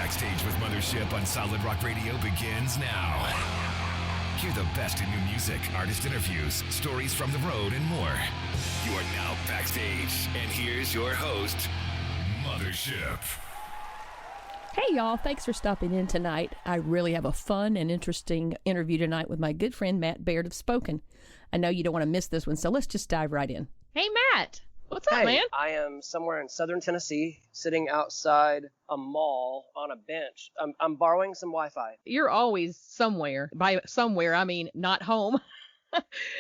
Backstage with Mothership on Solid Rock Radio begins now. Hear the best in new music, artist interviews, stories from the road, and more. You are now backstage, and here's your host, Mothership. Hey y'all, thanks for stopping in tonight. I really have a fun and interesting interview tonight with my good friend Matt Baird of Spoken. I know you don't want to miss this one, so let's just dive right in. Hey Matt, what's up, man? I am somewhere in southern Tennessee, sitting outside a mall on a bench. I'm borrowing some Wi-Fi. You're always somewhere. By somewhere, I mean not home.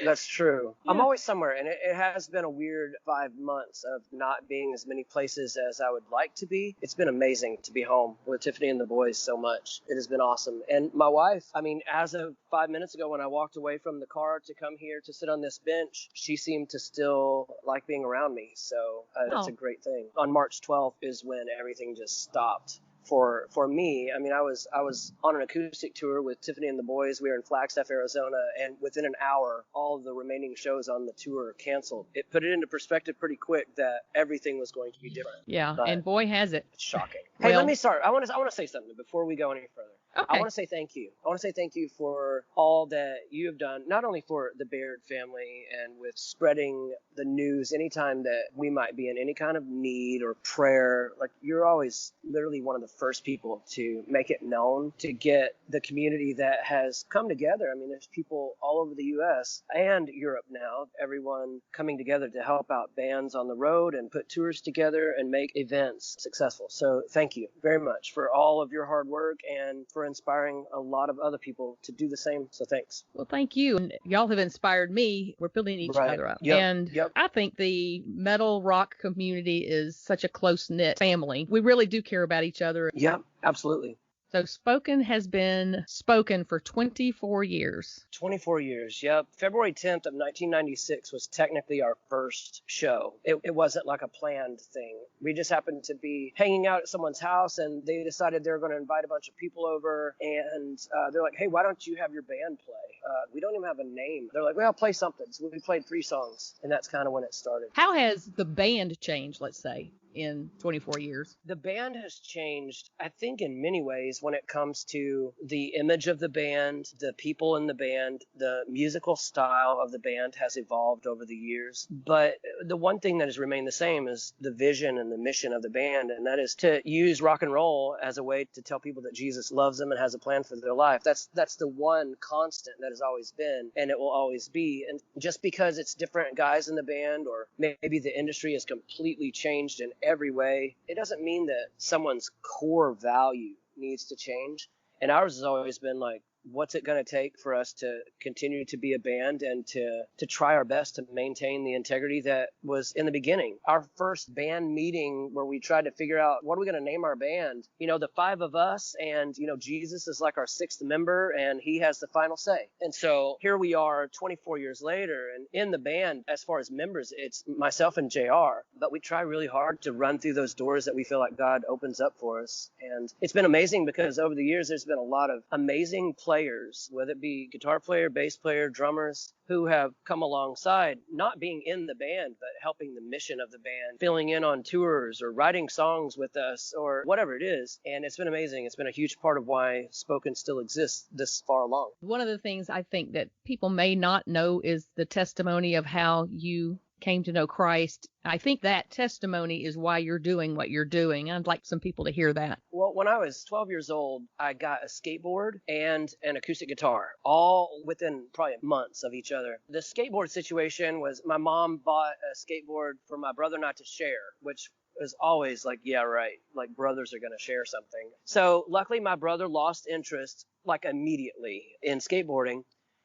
That's true. Yeah. I'm always somewhere, and it has been a weird 5 months of not being as many places as I would like to be. It's been amazing to be home with Tiffany and the boys so much. It has been awesome. And my wife, as of 5 minutes ago when I walked away from the car to come here to sit on this bench, she seemed to still like being around me. So that's a great thing. On March 12th is when everything just stopped. For me, I was on an acoustic tour with Tiffany and the boys. We were in Flagstaff, Arizona, and within an hour, all of the remaining shows on the tour canceled. It put it into perspective pretty quick that everything was going to be different. Yeah, but and boy has it. It's shocking. Hey, let me start. I want to say something before we go any further. Okay. I want to say thank you. I want to say thank you for all that you have done, not only for the Baird family and with spreading the news anytime that we might be in any kind of need or prayer. Like, you're always literally one of the first people to make it known, to get the community that has come together. There's people all over the U.S. and Europe now, everyone coming together to help out bands on the road and put tours together and make events successful. So thank you very much for all of your hard work and for inspiring a lot of other people to do the same. So thanks. Well, thank you. And y'all have inspired me. We're building each other up. And I think the metal rock community is such a close-knit family. We really do care about each other. Yeah, absolutely. So Spoken has been spoken for 24 years. 24 years, yep. February 10th of 1996 was technically our first show. It wasn't like a planned thing. We just happened to be hanging out at someone's house, and they decided they were going to invite a bunch of people over, and they're like, hey, why don't you have your band play? We don't even have a name. They're like, well, play something. So we played 3 songs, and that's kind of when it started. How has the band changed, let's say, in 24 years? The band has changed, I think, in many ways when it comes to the image of the band, the people in the band, the musical style of the band has evolved over the years. But the one thing that has remained the same is the vision and the mission of the band, and that is to use rock and roll as a way to tell people that Jesus loves them and has a plan for their life. That's the one constant that has always been, and it will always be. And just because it's different guys in the band, or maybe the industry has completely changed in every way, it doesn't mean that someone's core value needs to change. And ours has always been like, what's it going to take for us to continue to be a band and to try our best to maintain the integrity that was in the beginning. Our first band meeting where we tried to figure out what are we going to name our band, the 5 of us, and Jesus is like our 6th member and he has the final say. And so here we are 24 years later, and in the band, as far as members, it's myself and JR, but we try really hard to run through those doors that we feel like God opens up for us. And it's been amazing because over the years there's been a lot of amazing players, whether it be guitar player, bass player, drummers, who have come alongside, not being in the band, but helping the mission of the band, filling in on tours or writing songs with us or whatever it is. And it's been amazing. It's been a huge part of why Spoken still exists this far along. One of the things I think that people may not know is the testimony of how you came to know Christ. I think that testimony is why you're doing what you're doing. I'd like some people to hear that. Well, when I was 12 years old, I got a skateboard and an acoustic guitar, all within probably months of each other. The skateboard situation was my mom bought a skateboard for my brother and I to share, which was always like, yeah, right. Like, brothers are going to share something. So luckily, my brother lost interest like immediately in skateboarding.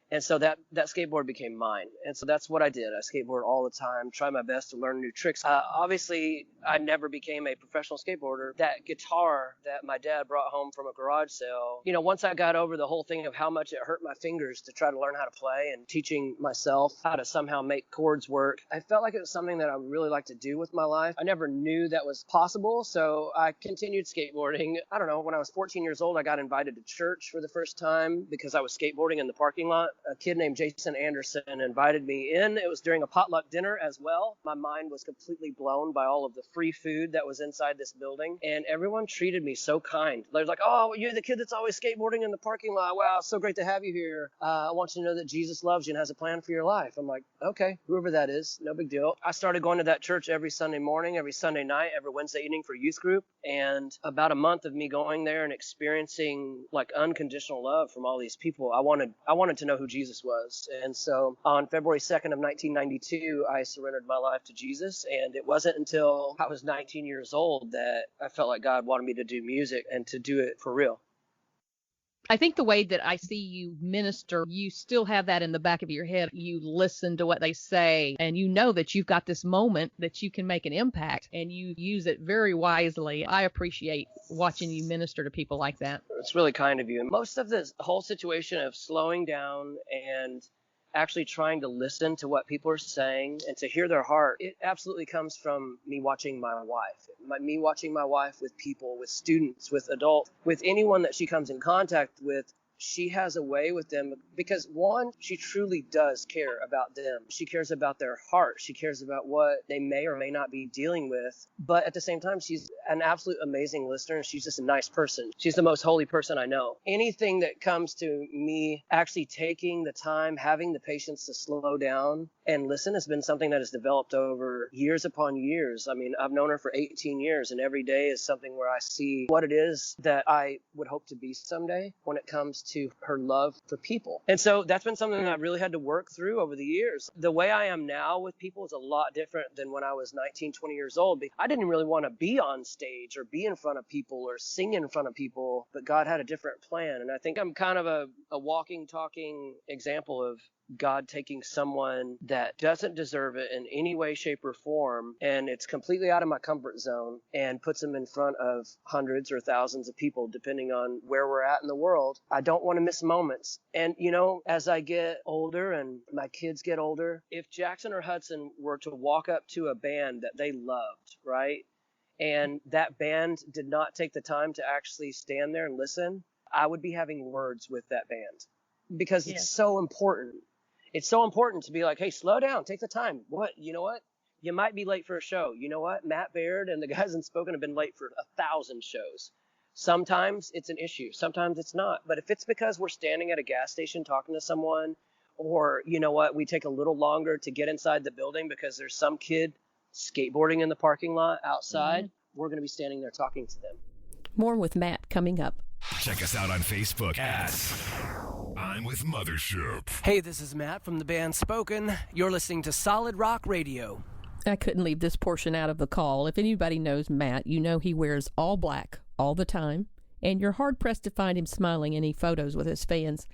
And so that skateboard became mine. And so that's what I did. I skateboard all the time, try my best to learn new tricks. Obviously, I never became a professional skateboarder. That guitar that my dad brought home from a garage sale, once I got over the whole thing of how much it hurt my fingers to try to learn how to play and teaching myself how to somehow make chords work, I felt like it was something that I would really like to do with my life. I never knew that was possible, so I continued skateboarding. I don't know, when I was 14 years old, I got invited to church for the first time because I was skateboarding in the parking lot a kid named Jason Anderson invited me in. It was during a potluck dinner as well. My mind was completely blown by all of the free food that was inside this building. And everyone treated me so kind. They're like, oh, you're the kid that's always skateboarding in the parking lot. Wow, it's so great to have you here. I want you to know that Jesus loves you and has a plan for your life. I'm like, okay, whoever that is, no big deal. I started going to that church every Sunday morning, every Sunday night, every Wednesday evening for youth group. And about a month of me going there and experiencing like unconditional love from all these people, I wanted to know who Jesus was. And so on February 2nd of 1992, I surrendered my life to Jesus. And it wasn't until I was 19 years old that I felt like God wanted me to do music and to do it for real. I think the way that I see you minister, you still have that in the back of your head. You listen to what they say, and you know that you've got this moment that you can make an impact, and you use it very wisely. I appreciate watching you minister to people like that. It's really kind of you. And most of this whole situation of slowing down and actually trying to listen to what people are saying and to hear their heart, it absolutely comes from me watching my wife. Me watching my wife with people, with students, with adults, with anyone that she comes in contact with. She has a way with them because, one, she truly does care about them. She cares about their heart. She cares about what they may or may not be dealing with. But at the same time, she's an absolute amazing listener, and she's just a nice person. She's the most holy person I know. Anything that comes to me actually taking the time, having the patience to slow down and listen has been something that has developed over years upon years. I mean, I've known her for 18 years, and every day is something where I see what it is that I would hope to be someday when it comes to her love for people. And so that's been something that I really had to work through over the years. The way I am now with people is a lot different than when I was 19, 20 years old. I didn't really want to be on stage or be in front of people or sing in front of people, but God had a different plan. And I think I'm kind of a walking, talking example of God taking someone that doesn't deserve it in any way, shape, or form, and it's completely out of my comfort zone, and puts them in front of hundreds or thousands of people, depending on where we're at in the world. I don't want to miss moments. And, you know, as I get older and my kids get older, if Jackson or Hudson were to walk up to a band that they loved, right, and that band did not take the time to actually stand there and listen, I would be having words with that band because it's so important. It's so important to be like, hey, slow down, take the time. You know what? You might be late for a show. You know what? Matt Baird and the guys in Spoken have been late for 1,000 shows. Sometimes it's an issue. Sometimes it's not. But if it's because we're standing at a gas station talking to someone, or, you know what, we take a little longer to get inside the building because there's some kid skateboarding in the parking lot outside, we're going to be standing there talking to them. More with Matt coming up. Check us out on Facebook at I'm with Mothership. Hey, this is Matt from the band Spoken. You're listening to Solid Rock Radio. I couldn't leave this portion out of the call. If anybody knows Matt, you know he wears all black all the time, and you're hard-pressed to find him smiling in any photos with his fans.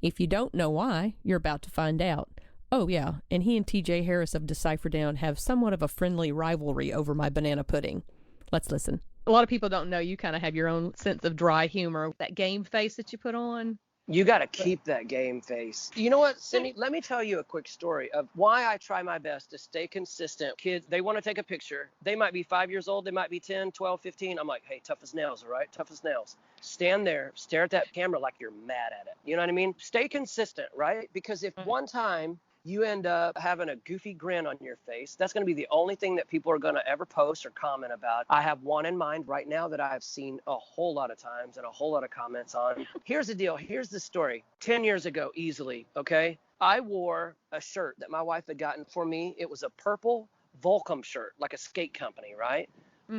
If you don't know why, you're about to find out. Oh, yeah, and he and TJ Harris of Decipher Down have somewhat of a friendly rivalry over my banana pudding. Let's listen. A lot of people don't know you kind of have your own sense of dry humor. That game face that you put on. You got to keep that game face. You know what, Cindy? Let me tell you a quick story of why I try my best to stay consistent. Kids, they want to take a picture. They might be 5 years old. They might be 10, 12, 15. I'm like, hey, tough as nails, all right? Tough as nails. Stand there, stare at that camera like you're mad at it. You know what I mean? Stay consistent, right? Because if one time you end up having a goofy grin on your face, that's going to be the only thing that people are going to ever post or comment about. I have one in mind right now that I've seen a whole lot of times and a whole lot of comments on. Here's the deal. Here's the story. 10 years ago, easily, okay? I wore a shirt that my wife had gotten for me. It was a purple Volcom shirt, like a skate company, right?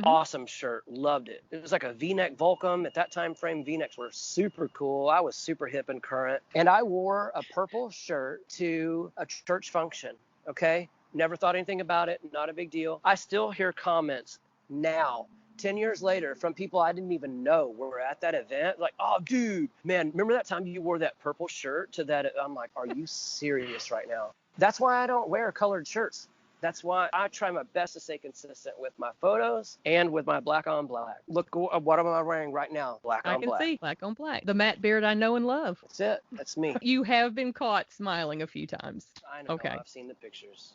Awesome shirt. Loved it. It was like a V-neck Volcom. At that time frame, V-necks were super cool. I was super hip and current. And I wore a purple shirt to a church function, okay? Never thought anything about it. Not a big deal. I still hear comments now, 10 years later, from people I didn't even know were at that event. Like, oh, dude, man, remember that time you wore that purple shirt to that? I'm like, are you serious right now? That's why I don't wear colored shirts. That's why I try my best to stay consistent with my photos and with my black on black. Look, what am I wearing right now? Black on black. I can see black on black. The Matt Baird I know and love. That's it. That's me. You have been caught smiling a few times. I know. Okay. I've seen the pictures.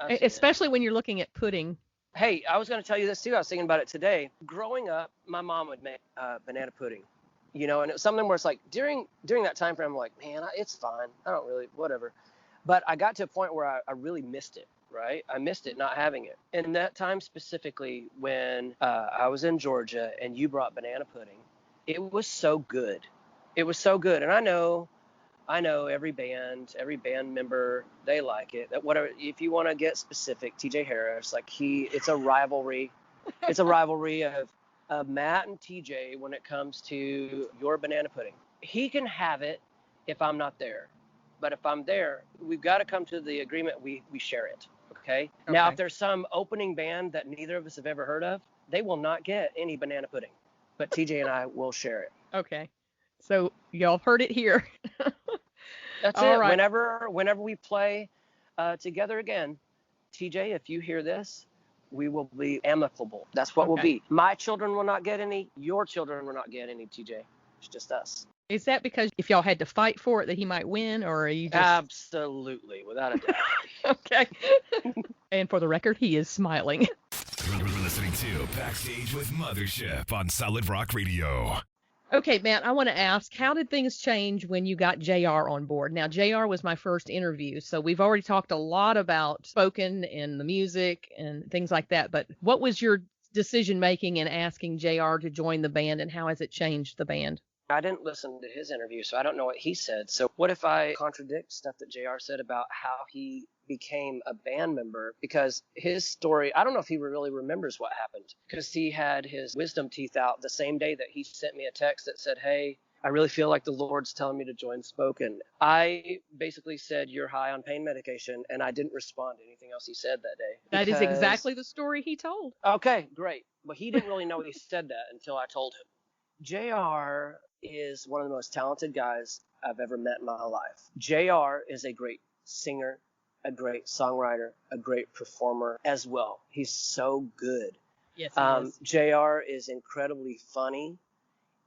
Especially when you're looking at pudding. Hey, I was going to tell you this too. I was thinking about it today. Growing up, my mom would make banana pudding. And it was something where it's like during that time frame, I'm like, man, it's fine. I don't really, whatever. But I got to a point where I really missed it, right? I missed it not having it. And that time specifically when I was in Georgia and you brought banana pudding, it was so good. It was so good. And I know every band member, they like it. That whatever, if you want to get specific, TJ Harris, like it's a rivalry. It's a rivalry of Matt and TJ when it comes to your banana pudding. He can have it if I'm not there. But if I'm there, we've got to come to the agreement we share it. Okay? Now, if there's some opening band that neither of us have ever heard of, they will not get any banana pudding. But TJ and I will share it. Okay. So y'all heard it here. That's All it. right. Whenever we play together again, TJ, if you hear this, we will be amicable. That's what we'll be. My children will not get any. Your children will not get any, TJ. It's just us. Is that because if y'all had to fight for it that he might win, or are you just... Absolutely, without a doubt. Okay. And for the record, he is smiling. You're listening to Backstage with Mothership on Solid Rock Radio. Okay, Matt, I want to ask, how did things change when you got JR on board? Now, JR was my first interview, so we've already talked a lot about Spoken and the music and things like that, but what was your decision-making in asking JR to join the band, and how has it changed the band? I didn't listen to his interview, so I don't know what he said. So what if I contradict stuff that JR said about how he became a band member? Because his story, I don't know if he really remembers what happened, because he had his wisdom teeth out the same day that he sent me a text that said, hey, I really feel like the Lord's telling me to join Spoken. I basically said, you're high on pain medication, and I didn't respond to anything else he said that day. That is exactly the story he told. Okay, great. But he didn't really know he said that until I told him. JR is one of the most talented guys I've ever met in my life. JR is a great singer, a great songwriter, a great performer as well. He's so good. Yes, he is. JR is incredibly funny.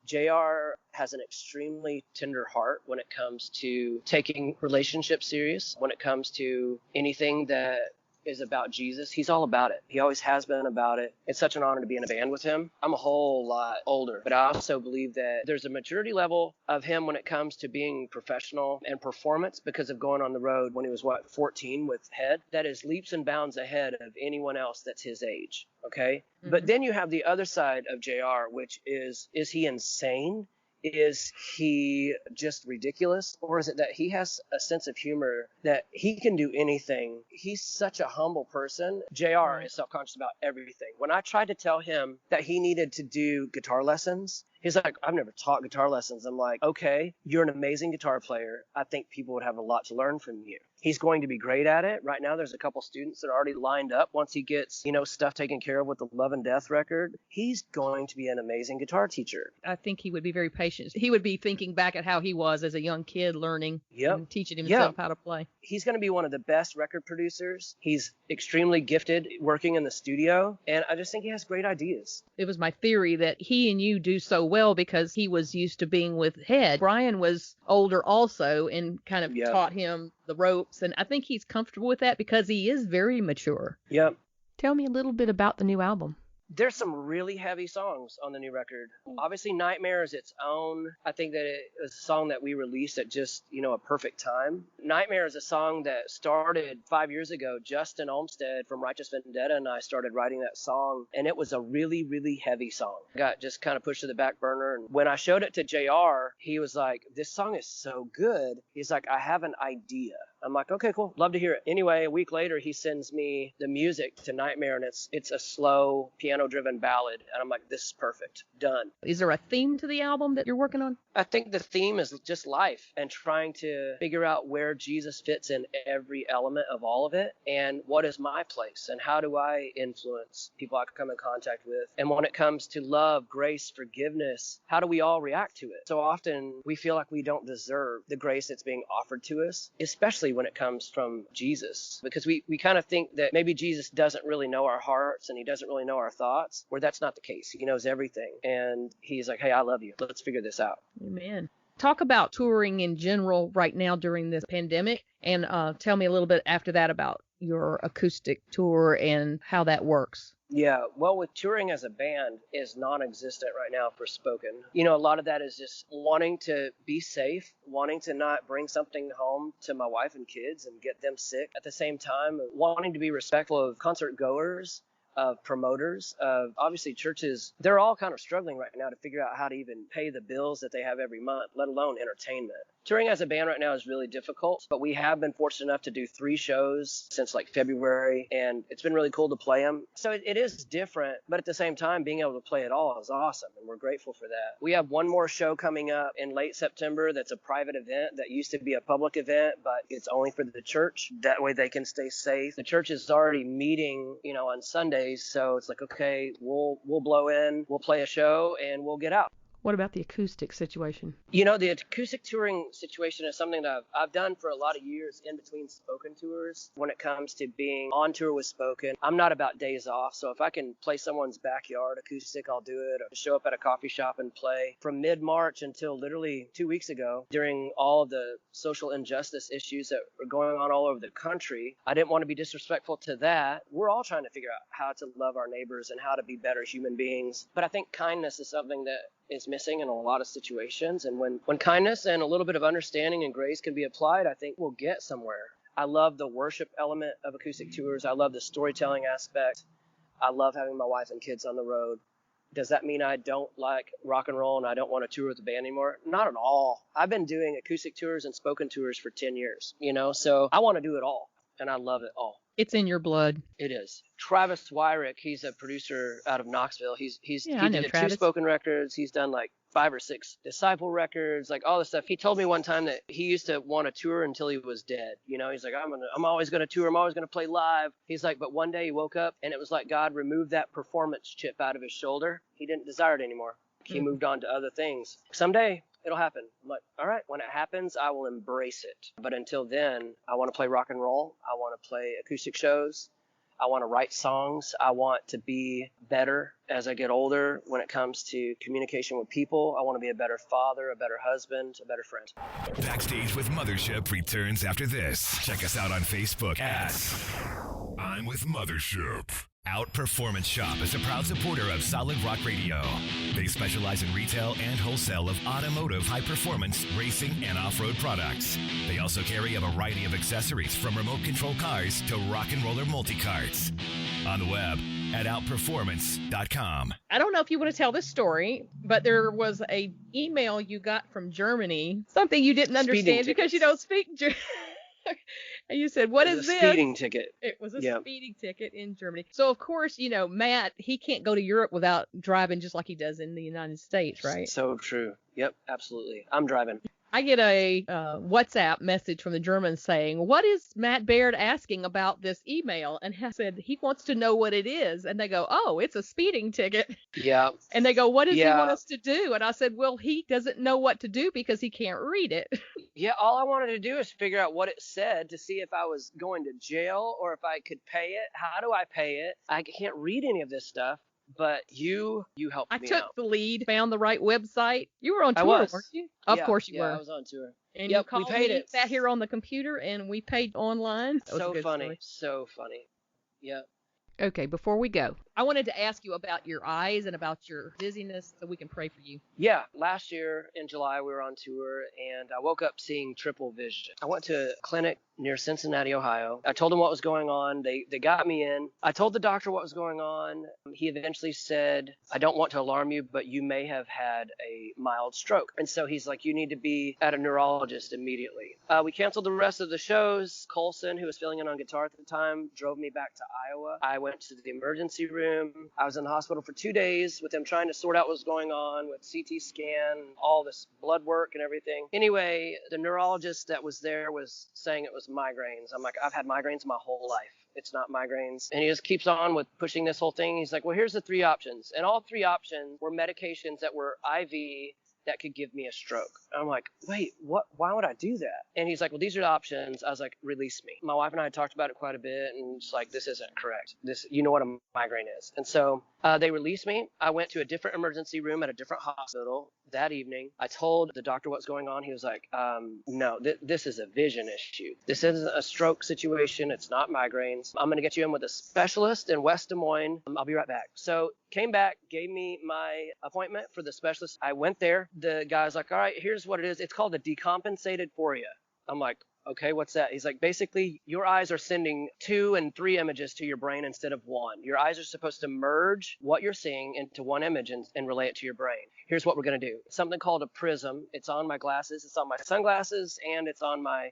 JR has an extremely tender heart when it comes to taking relationships serious, when it comes to anything that is about Jesus. He's all about it. He always has been about it. It's such an honor to be in a band with him. I'm a whole lot older, but I also believe that there's a maturity level of him when it comes to being professional and performance because of going on the road when he was, 14 with Head, that is leaps and bounds ahead of anyone else that's his age. Okay. Mm-hmm. But then you have the other side of JR, which is he insane? Is he just ridiculous? Or is it that he has a sense of humor that he can do anything? He's such a humble person. JR is self-conscious about everything. When I tried to tell him that he needed to do guitar lessons, he's like, I've never taught guitar lessons. I'm like, okay, you're an amazing guitar player. I think people would have a lot to learn from you. He's going to be great at it. Right now, there's a couple students that are already lined up. Once he gets, stuff taken care of with the Love and Death record, he's going to be an amazing guitar teacher. I think he would be very patient. He would be thinking back at how he was as a young kid learning and teaching himself how to play. He's going to be one of the best record producers. He's extremely gifted working in the studio, and I just think he has great ideas. It was my theory that he and you do so well because he was used to being with Head. Brian was older also and kind of taught him the ropes, and I think he's comfortable with that because he is very mature. Yep. Tell me a little bit about the new album. There's some really heavy songs on the new record. Obviously, Nightmare is its own. I think that it was a song that we released at just, a perfect time. Nightmare is a song that started 5 years ago. Justin Olmsted from Righteous Vendetta and I started writing that song, and it was a really, really heavy song. Got just kind of pushed to the back burner. And when I showed it to JR, he was like, this song is so good. He's like, I have an idea. I'm like, okay, cool. Love to hear it. Anyway, a week later, he sends me the music to Nightmare, and it's a slow, piano-driven ballad. And I'm like, this is perfect. Done. Is there a theme to the album that you're working on? I think the theme is just life and trying to figure out where Jesus fits in every element of all of it, and what is my place, and how do I influence people I come in contact with. And when it comes to love, grace, forgiveness, how do we all react to it? So often we feel like we don't deserve the grace that's being offered to us, especially when it comes from Jesus, because we kind of think that maybe Jesus doesn't really know our hearts and he doesn't really know our thoughts, where that's not the case. He knows everything, and he's like, hey, I love you. Let's figure this out. Amen. Talk about touring in general right now during this pandemic, and tell me a little bit after that about your acoustic tour and how that works. Yeah, well, with touring as a band is non-existent right now for Spoken. You know, a lot of that is just wanting to be safe, wanting to not bring something home to my wife and kids and get them sick. At the same time, wanting to be respectful of concert goers, of promoters, of obviously churches. They're all kind of struggling right now to figure out how to even pay the bills that they have every month, let alone entertainment. Touring as a band right now is really difficult, but we have been fortunate enough to do 3 shows since like February, and it's been really cool to play them. So it is different, but at the same time, being able to play it all is awesome, and we're grateful for that. We have one more show coming up in late September that's a private event that used to be a public event, but it's only for the church. That way they can stay safe. The church is already meeting, you know, on Sundays, so it's like, okay, we'll blow in, we'll play a show, and we'll get out. What about the acoustic situation? You know, the acoustic touring situation is something that I've done for a lot of years in between Spoken tours. When it comes to being on tour with Spoken, I'm not about days off. So if I can play someone's backyard acoustic, I'll do it. Or show up at a coffee shop and play. From mid-March until literally 2 weeks ago, during all of the social injustice issues that were going on all over the country, I didn't want to be disrespectful to that. We're all trying to figure out how to love our neighbors and how to be better human beings. But I think kindness is something that is missing in a lot of situations. And when kindness and a little bit of understanding and grace can be applied, I think we'll get somewhere. I love the worship element of acoustic tours. I love the storytelling aspect. I love having my wife and kids on the road. Does that mean I don't like rock and roll and I don't want to tour with the band anymore? Not at all. I've been doing acoustic tours and Spoken tours for 10 years, you know, so I want to do it all, and I love it all. It's in your blood. It is. Travis Wyrick, he's a producer out of Knoxville. He did Travis. 2 Spoken records. He's done like 5 or 6 Disciple records, like all this stuff. He told me one time that he used to want to tour until he was dead. You know, he's like, I'm always going to tour. I'm always going to play live. He's like, but one day he woke up and it was like God removed that performance chip out of his shoulder. He didn't desire it anymore. He moved on to other things. Someday it'll happen. I'm like, all right, when it happens, I will embrace it. But until then, I want to play rock and roll. I want to play acoustic shows. I want to write songs. I want to be better as I get older when it comes to communication with people. I want to be a better father, a better husband, a better friend. Backstage with Mothership returns after this. Check us out on Facebook at I'm with Mothership. Out Performance Shop is a proud supporter of Solid Rock Radio. They specialize in retail and wholesale of automotive high-performance racing and off-road products. They also carry a variety of accessories from remote control cars to rock and roller multi-carts. On the web at outperformance.com. I don't know if you want to tell this story, but there was a email you got from Germany, something you didn't understand because you don't speak German. And you said, what is this? Speeding ticket. It was a speeding ticket in Germany. So, of course, you know, Matt, he can't go to Europe without driving just like he does in the United States, right? So true. Yep, absolutely. I'm driving. I get a WhatsApp message from the Germans saying, what is Matt Baird asking about this email? And I said, he wants to know what it is. And they go, oh, it's a speeding ticket. Yeah. And they go, what does he want us to do? And I said, well, he doesn't know what to do because he can't read it. Yeah, all I wanted to do is figure out what it said to see if I was going to jail or if I could pay it. How do I pay it? I can't read any of this stuff. But you helped me out. I took the lead, found the right website. You were on tour, weren't you? Of course you were. Yeah, I was on tour. And you called me, sat here on the computer, and we paid online. So funny. So funny. Yep. Okay, before we go, I wanted to ask you about your eyes and about your dizziness so we can pray for you. Yeah, last year in July we were on tour and I woke up seeing triple vision. I went to a clinic near Cincinnati, Ohio. I told them what was going on. They got me in. I told the doctor what was going on. He eventually said, I don't want to alarm you, but you may have had a mild stroke. And so he's like, you need to be at a neurologist immediately. We canceled the rest of the shows. Colson, who was filling in on guitar at the time, drove me back to Iowa. I went to the emergency room. I was in the hospital for 2 days with them trying to sort out what was going on with CT scan, all this blood work and everything. Anyway, the neurologist that was there was saying it was migraines. I'm like, I've had migraines my whole life. It's not migraines. And he just keeps on with pushing this whole thing. He's like, well, here's the 3 options. And all 3 options were medications that were IV that could give me a stroke. I'm like, wait, what? Why would I do that? And he's like, well, these are the options. I was like, release me. My wife and I had talked about it quite a bit, and it's like, this isn't correct. You know what a migraine is. And so they released me. I went to a different emergency room at a different hospital that evening. I told the doctor what's going on. He was like, no, this is a vision issue. This isn't a stroke situation. It's not migraines. I'm going to get you in with a specialist in West Des Moines. I'll be right back. So came back, gave me my appointment for the specialist. I went there. The guy's like, all right, here's what it is. It's called a decompensated phoria. I'm like, okay, what's that? He's like, basically, your eyes are sending 2 and 3 images to your brain instead of 1. Your eyes are supposed to merge what you're seeing into one image and relay it to your brain. Here's what we're going to do. Something called a prism. It's on my glasses. It's on my sunglasses, and it's on my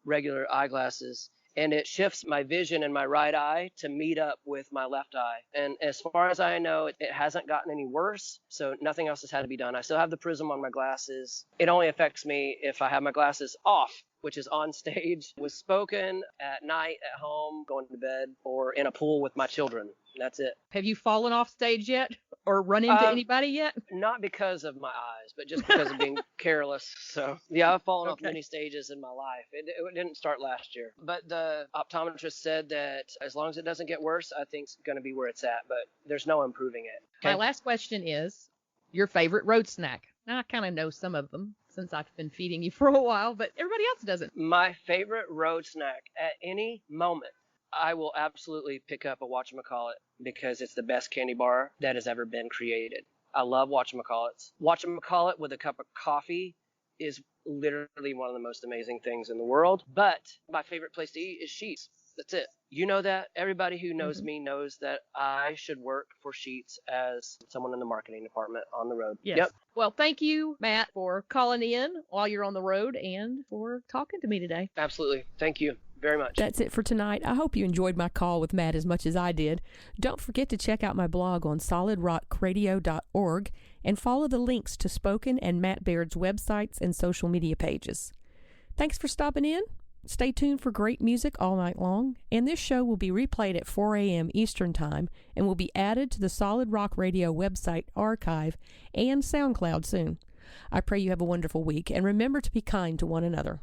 regular eyeglasses. And it shifts my vision in my right eye to meet up with my left eye. And as far as I know, it hasn't gotten any worse, so nothing else has had to be done. I still have the prism on my glasses. It only affects me if I have my glasses off, which is on stage with Spoken, at night, at home, going to bed, or in a pool with my children. That's it. Have you fallen off stage yet or run into anybody yet? Not because of my eyes, but just because of being careless. So, yeah, I've fallen off many stages in my life. It didn't start last year. But the optometrist said that as long as it doesn't get worse, I think it's going to be where it's at. But there's no improving it. Okay? My last question is your favorite road snack. Now, I kind of know some of them since I've been feeding you for a while, but everybody else doesn't. My favorite road snack at any moment, I will absolutely pick up a whatchamacallit because it's the best candy bar that has ever been created. I love whatchamacallits. Whatchamacallit with a cup of coffee is literally one of the most amazing things in the world. But my favorite place to eat is Sheetz. That's it. You know that. Everybody who knows me knows that I should work for Sheetz as someone in the marketing department on the road. Yes. Yep. Well, thank you, Matt, for calling in while you're on the road and for talking to me today. Absolutely. Thank you very much. That's it for tonight. I hope you enjoyed my call with Matt as much as I did. Don't forget to check out my blog on solidrockradio.org and follow the links to Spoken and Matt Baird's websites and social media pages. Thanks for stopping in. Stay tuned for great music all night long, and this show will be replayed at 4 a.m. Eastern Time and will be added to the Solid Rock Radio website archive and SoundCloud soon. I pray you have a wonderful week, and remember to be kind to one another.